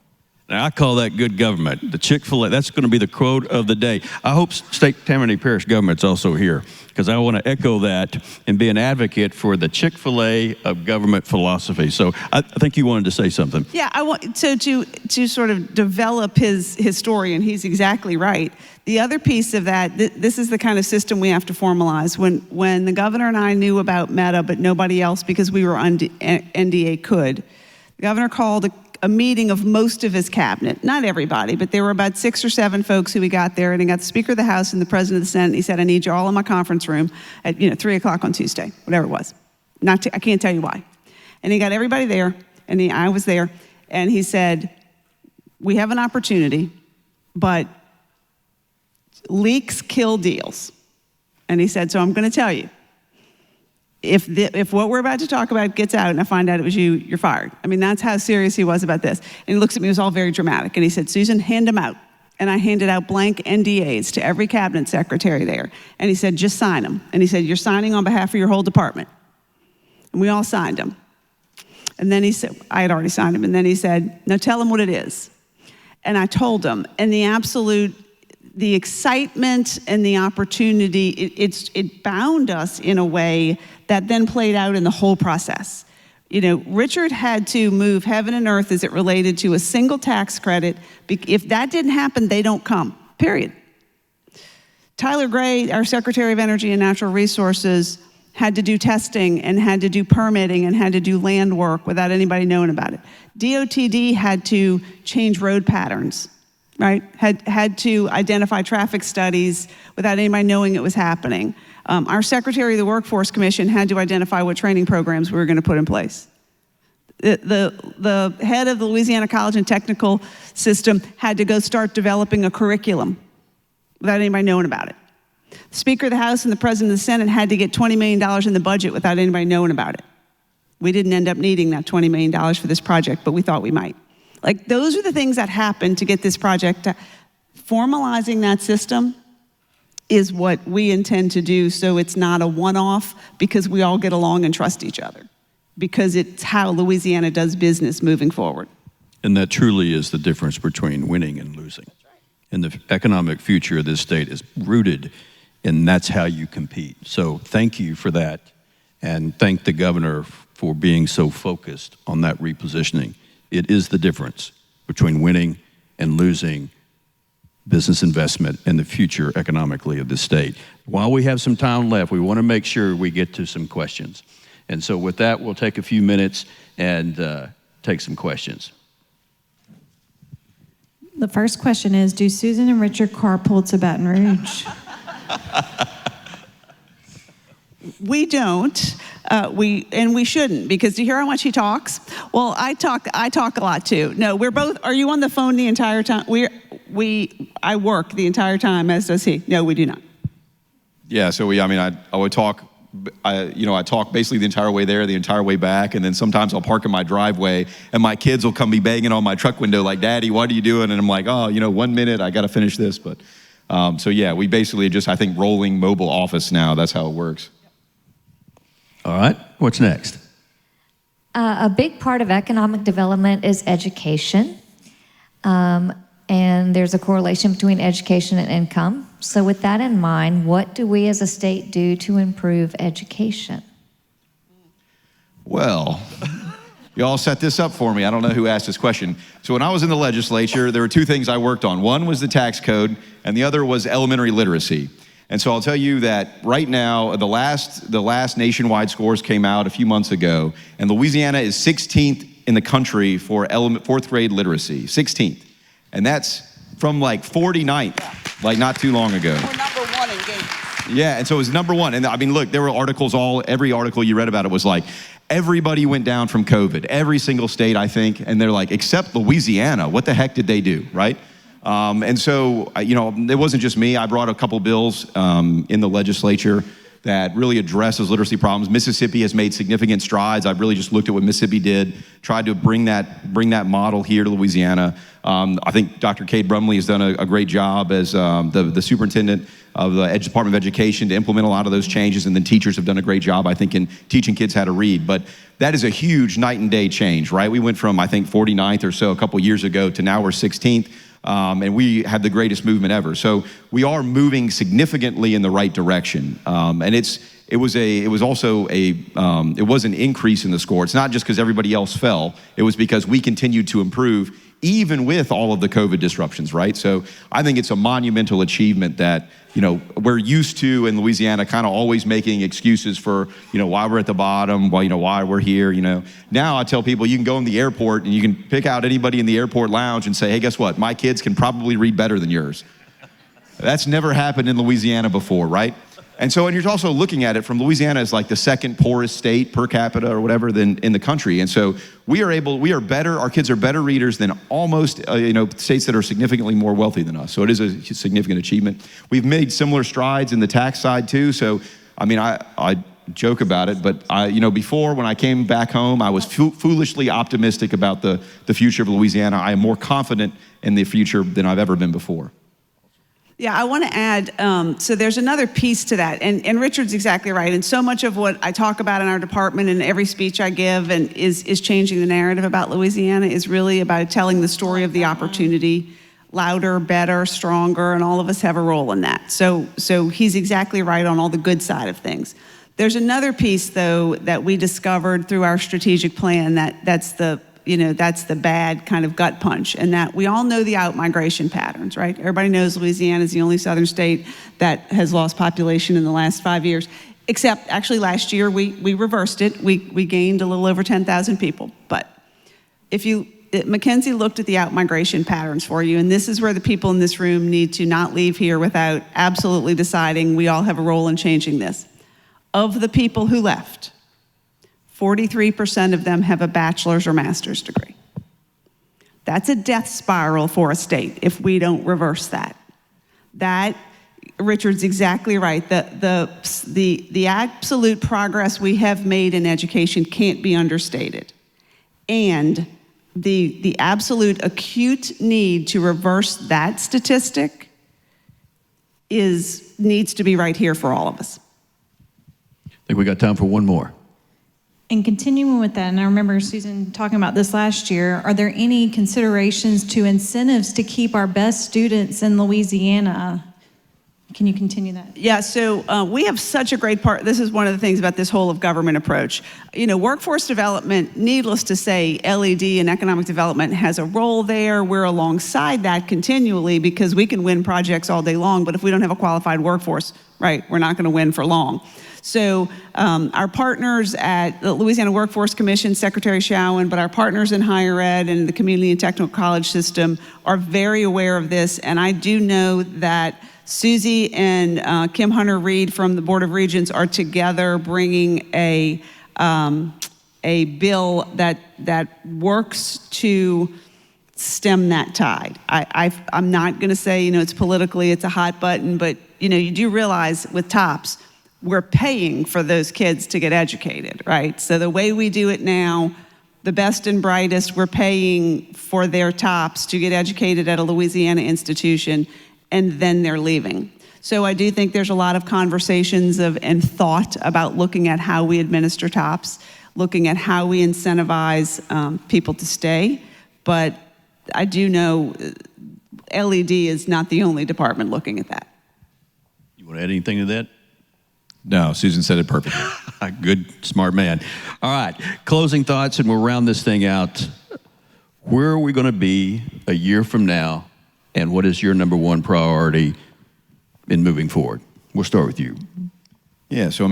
Now, I call that good government. The Chick-fil-A, that's going to be the quote of the day. I hope State Tammany Parish government's also here, because I want to echo that and be an advocate for the Chick-fil-A of government philosophy. So I think you wanted to say something. Yeah, I want to sort of develop his story, and he's exactly right. The other piece of that, this is the kind of system we have to formalize. When the governor and I knew about Meta, but nobody else, because we were NDA could, the governor called a meeting of most of his cabinet, not everybody, but there were about 6 or 7 folks who he got there, and he got the Speaker of the House and the President of the Senate, and he said, I need you all in my conference room at 3 o'clock on Tuesday, whatever it was. I can't tell you why. And he got everybody there, and I was there, and he said, we have an opportunity, but leaks kill deals. And he said, so I'm going to tell you, if what we're about to talk about gets out and I find out it was you, you're fired. That's how serious he was about this. And he looks at me, it was all very dramatic. And he said, Susan, hand them out. And I handed out blank NDAs to every cabinet secretary there. And he said, just sign them. And he said, you're signing on behalf of your whole department. And we all signed them. And then he said, I had already signed them. And then he said, now tell them what it is. And I told him, and the excitement and the opportunity, it bound us in a way that then played out in the whole process. Richard had to move heaven and earth as it related to a single tax credit. If that didn't happen, they don't come, period. Tyler Gray, our Secretary of Energy and Natural Resources, had to do testing and had to do permitting and had to do land work without anybody knowing about it. DOTD had to change road patterns, right? Had to identify traffic studies without anybody knowing it was happening. Our Secretary of the Workforce Commission had to identify what training programs we were going to put in place. The head of the Louisiana College and Technical System had to go start developing a curriculum without anybody knowing about it. The Speaker of the House and the President of the Senate had to get $20 million in the budget without anybody knowing about it. We didn't end up needing that $20 million for this project, but we thought we might. Like, those are the things that happened to get this project. Formalizing that system is what we intend to do, so it's not a one-off because we all get along and trust each other, because it's how Louisiana does business moving forward. And that truly is the difference between winning and losing. And the economic future of this state is rooted, and that's how you compete. So thank you for that, and thank the governor for being so focused on that repositioning. It is the difference between winning and losing business investment and the future economically of the state. While we have some time left, we want to make sure we get to some questions. And so with that, we'll take a few minutes and take some questions. The first question is, do Susan and Richard carpool to Baton Rouge? We don't. We shouldn't, because do you hear how much he talks? Well, I talk a lot too. No, we're both. Are you on the phone the entire time? I work the entire time, as does he. No, we do not. Yeah, so I would talk. I talk basically the entire way there, the entire way back, and then sometimes I'll park in my driveway, and my kids will come be banging on my truck window like, "Daddy, what are you doing?" And I'm like, "Oh, 1 minute, I got to finish this." But so yeah, we basically just, I think, rolling mobile office now. That's how it works. All right, what's next? A big part of economic development is education. And there's a correlation between education and income. So with that in mind, what do we as a state do to improve education? Well, you all set this up for me. I don't know who asked this question. So when I was in the legislature, there were two things I worked on. One was the tax code, and the other was elementary literacy. And so I'll tell you that right now, the last nationwide scores came out a few months ago, and Louisiana is 16th in the country for fourth grade literacy, 16th. And that's from like 49th, like not too long ago. We're number one in games. Yeah, and so it was number one. And I mean, look, there were articles, every article you read about it was like, everybody went down from COVID, every single state, I think, and they're like, except Louisiana, what the heck did they do, right? And so, it wasn't just me. I brought a couple bills in the legislature that really addresses literacy problems. Mississippi has made significant strides. I've really just looked at what Mississippi did, tried to bring that model here to Louisiana. I think Dr. Cade Brumley has done a great job as the superintendent of the Department of Education to implement a lot of those changes, and then teachers have done a great job, I think, in teaching kids how to read. But that is a huge night and day change, right? We went from, I think, 49th or so a couple years ago to now we're 16th. And we had the greatest movement ever. So we are moving significantly in the right direction. And it was an increase in the score. It's not just because everybody else fell. It was because we continued to improve even with all of the COVID disruptions, right? So I think it's a monumental achievement that, we're used to in Louisiana kind of always making excuses for, why we're at the bottom, why we're here, Now I tell people you can go in the airport and you can pick out anybody in the airport lounge and say, hey, guess what? My kids can probably read better than yours. That's never happened in Louisiana before, right? And so, and you're also looking at it from Louisiana as like the second poorest state per capita or whatever than in the country. And so our kids are better readers than almost, states that are significantly more wealthy than us. So it is a significant achievement. We've made similar strides in the tax side too. So, I joke about it, but before when I came back home, I was foolishly optimistic about the future of Louisiana. I am more confident in the future than I've ever been before. Yeah, I want to add, so there's another piece to that, and Richard's exactly right, and so much of what I talk about in our department and every speech I give and is changing the narrative about Louisiana is really about telling the story of the opportunity, louder, better, stronger, and all of us have a role in that. So he's exactly right on all the good side of things. There's another piece, though, that we discovered through our strategic plan that's the bad kind of gut punch, and that we all know the out-migration patterns, right? Everybody knows Louisiana is the only southern state that has lost population in the last 5 years. except actually last year we reversed it. We gained a little over 10,000 people. But McKinsey looked at the outmigration patterns for you, and this is where the people in this room need to not leave here without absolutely deciding we all have a role in changing this. Of the people who left, 43% of them have a bachelor's or master's degree. That's a death spiral for a state if we don't reverse that. Richard's exactly right. The absolute progress we have made in education can't be understated. And the absolute acute need to reverse that statistic needs to be right here for all of us. I think we got time for one more. And continuing with that, and I remember Susan talking about this last year, are there any considerations to incentives to keep our best students in Louisiana? Can you continue that? Yeah, so we have such a great part. This is one of the things about this whole of government approach. Workforce development, needless to say, LED and economic development has a role there. We're alongside that continually because we can win projects all day long, but if we don't have a qualified workforce, right, we're not going to win for long. So our partners at the Louisiana Workforce Commission, Secretary Showen, but our partners in higher ed and the community and technical college system are very aware of this. And I do know that Susie and Kim Hunter-Reid from the Board of Regents are together bringing a bill that works to stem that tide. I'm not going to say, it's politically, it's a hot button, but, you do realize with TOPS, we're paying for those kids to get educated, right? So the way we do it now, the best and brightest, we're paying for their TOPS to get educated at a Louisiana institution, and then they're leaving. So I do think there's a lot of conversations and thought about looking at how we administer TOPS, looking at how we incentivize people to stay. But I do know LED is not the only department looking at that. You want to add anything to that? No, Susan said it perfectly. Good, smart man. All right, closing thoughts, and we'll round this thing out. Where are we going to be a year from now, and what is your number one priority in moving forward? We'll start with you. Yeah, so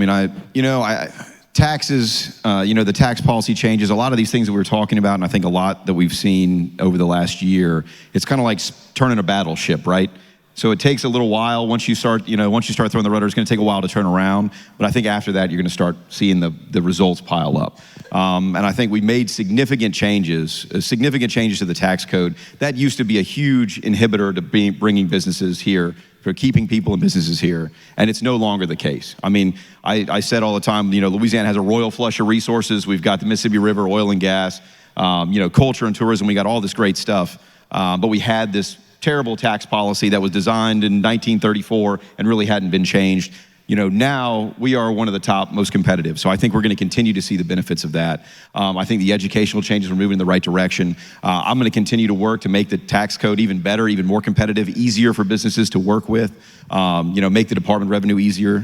taxes, the tax policy changes, a lot of these things that we were talking about, and I think a lot that we've seen over the last year, it's kind of like turning a battleship, right? So it takes a little while. Once you start throwing the rudder, it's going to take a while to turn around. But I think after that, you're going to start seeing the results pile up. And I think we made significant changes to the tax code. That used to be a huge inhibitor to bringing businesses here, for keeping people and businesses here, and it's no longer the case. I mean, I said all the time, Louisiana has a royal flush of resources. We've got the Mississippi River, oil and gas, culture and tourism. We got all this great stuff, but we had this terrible tax policy that was designed in 1934 and really hadn't been changed. Now we are one of the top most competitive. So I think we're going to continue to see the benefits of that. I think the educational changes are moving in the right direction. I'm going to continue to work to make the tax code even better, even more competitive, easier for businesses to work with, make the Department of Revenue easier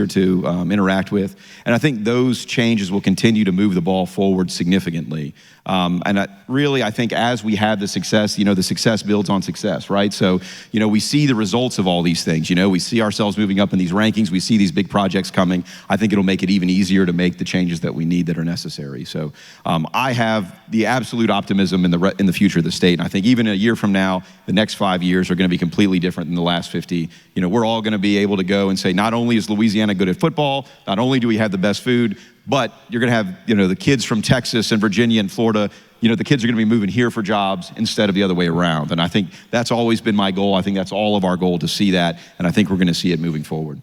to interact with. And I think those changes will continue to move the ball forward significantly. I think as we have the success, the success builds on success, right? So, we see the results of all these things. We see ourselves moving up in these rankings. We see these big projects coming. I think it'll make it even easier to make the changes that we need that are necessary. So, I have the absolute optimism in the future of the state. And I think even a year from now, the next 5 years are going to be completely different than the last 50. We're all going to be able to go and say, not only is Louisiana good at football, not only do we have the best food, but you're going to have, the kids from Texas and Virginia and Florida, the kids are going to be moving here for jobs instead of the other way around. And I think that's always been my goal. I think that's all of our goal to see that. And I think we're going to see it moving forward.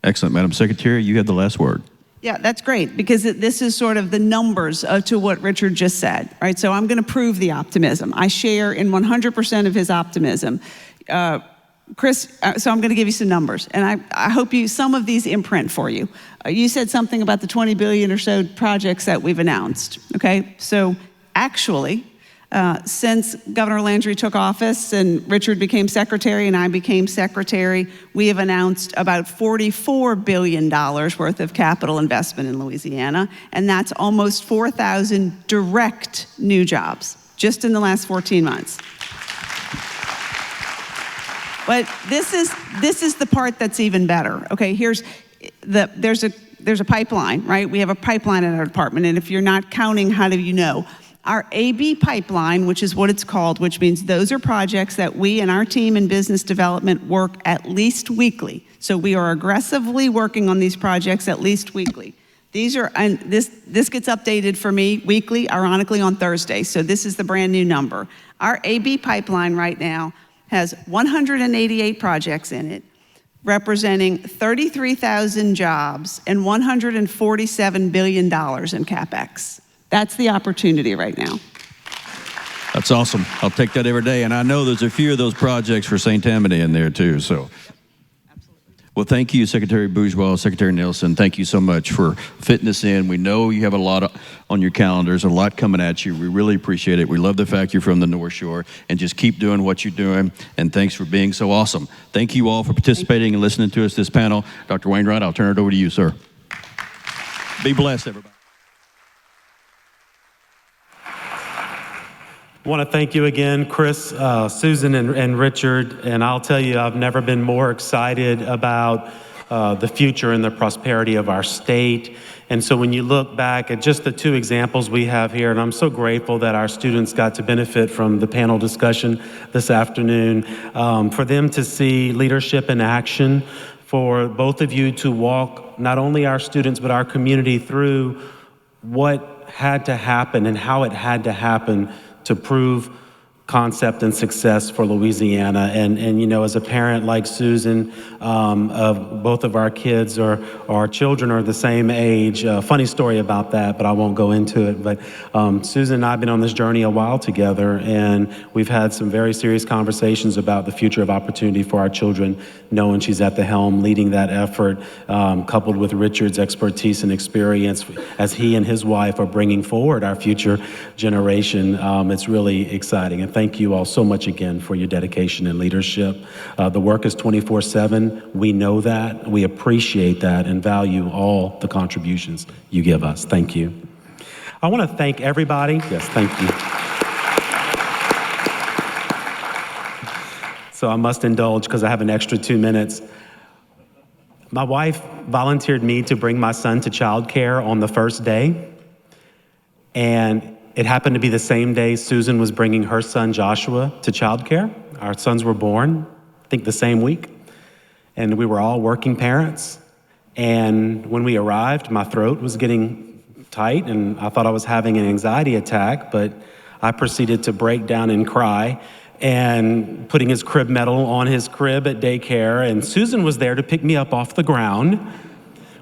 Excellent. Madam Secretary, you have the last word. Yeah, that's great, because this is sort of the numbers to what Richard just said, right? So I'm going to prove the optimism. I share in 100% of his optimism. Chris, so I'm going to give you some numbers, and I hope some of these imprint for you. You said something about the 20 billion or so projects that we've announced, okay? So actually, since Governor Landry took office and Richard became secretary and I became secretary, we have announced about $44 billion worth of capital investment in Louisiana, and that's almost 4,000 direct new jobs just in the last 14 months. But this is the part that's even better. Okay, there's a pipeline, right? We have a pipeline in our department, and if you're not counting, how do you know? Our AB pipeline, which is what it's called, which means those are projects that we and our team in business development work at least weekly. So we are aggressively working on these projects at least weekly. These are, and this gets updated for me weekly, ironically on Thursday. So this is the brand new number. Our AB pipeline right now has 188 projects in it, representing 33,000 jobs and $147 billion in CapEx. That's the opportunity right now. That's awesome. I'll take that every day. And I know there's a few of those projects for St. Tammany in there too. So, well, thank you, Secretary Bourgeois, Secretary Nelson. Thank you so much for fitting us in. We know you have a lot on your calendars, a lot coming at you. We really appreciate it. We love the fact you're from the North Shore, and just keep doing what you're doing. And thanks for being so awesome. Thank you all for participating and listening to us this panel. Dr. Wainwright, I'll turn it over to you, sir. Be blessed, everybody. I want to thank you again, Chris, Susan, and Richard. And I'll tell you, I've never been more excited about the future and the prosperity of our state. And so when you look back at just the two examples we have here, and I'm so grateful that our students got to benefit from the panel discussion this afternoon, for them to see leadership in action, for both of you to walk not only our students but our community through what had to happen and how it had to happen to prove concept and success for Louisiana. And you know, as a parent like Susan, of both of our kids or our children are the same age. Funny story about that, but I won't go into it. But Susan and I have been on this journey a while together, and we've had some very serious conversations about the future of opportunity for our children, knowing she's at the helm, leading that effort, coupled with Richard's expertise and experience as he and his wife are bringing forward our future generation. It's really exciting. And thank you all so much again for your dedication and leadership. The work is 24/7. We know that. We appreciate that and value all the contributions you give us. Thank you. I want to thank everybody. Yes, thank you. So I must indulge because I have an extra 2 minutes. My wife volunteered me to bring my son to childcare on the first day. And it happened to be the same day Susan was bringing her son Joshua to childcare. Our sons were born, I think the same week. And we were all working parents. And when we arrived, my throat was getting tight and I thought I was having an anxiety attack, but I proceeded to break down and cry and putting his crib medal on his crib at daycare. And Susan was there to pick me up off the ground.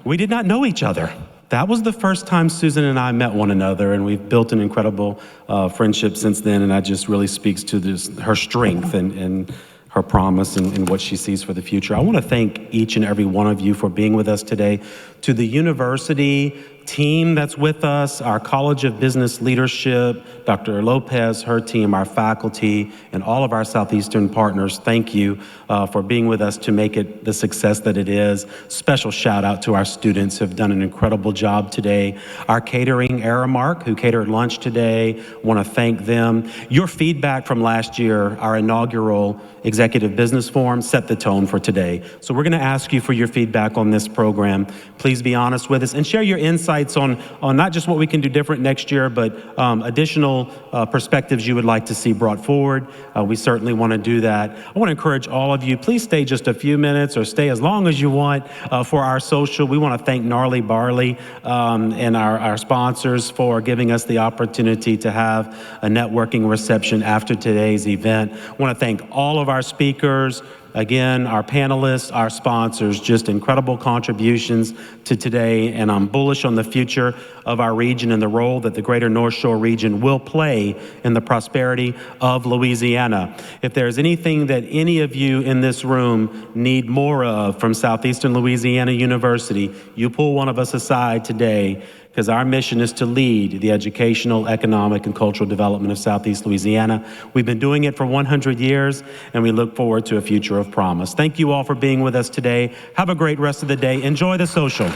We did not know each other. That was the first time Susan and I met one another, and we've built an incredible friendship since then, and that just really speaks to her strength and her promise and what she sees for the future. I want to thank each and every one of you for being with us today. To the university team that's with us, our College of Business Leadership, Dr. Lopez, her team, our faculty, and all of our Southeastern partners, thank you for being with us to make it the success that it is. Special shout out to our students who have done an incredible job today. Our catering, Aramark, who catered lunch today, want to thank them. Your feedback from last year, our inaugural Executive Business Forum, set the tone for today. So we're going to ask you for your feedback on this program. Please be honest with us and share your insights on not just what we can do different next year, but additional perspectives you would like to see brought forward. We certainly want to do that. I want to encourage all of you, please stay just a few minutes or stay as long as you want for our social. We want to thank Gnarly Barley and our sponsors for giving us the opportunity to have a networking reception after today's event. I want to thank all of our speakers, again, our panelists, our sponsors, just incredible contributions to today, and I'm bullish on the future of our region and the role that the Greater North Shore region will play in the prosperity of Louisiana. If there's anything that any of you in this room need more of from Southeastern Louisiana University, you pull one of us aside today, because our mission is to lead the educational, economic, and cultural development of Southeast Louisiana. We've been doing it for 100 years, and we look forward to a future of promise. Thank you all for being with us today. Have a great rest of the day. Enjoy the social.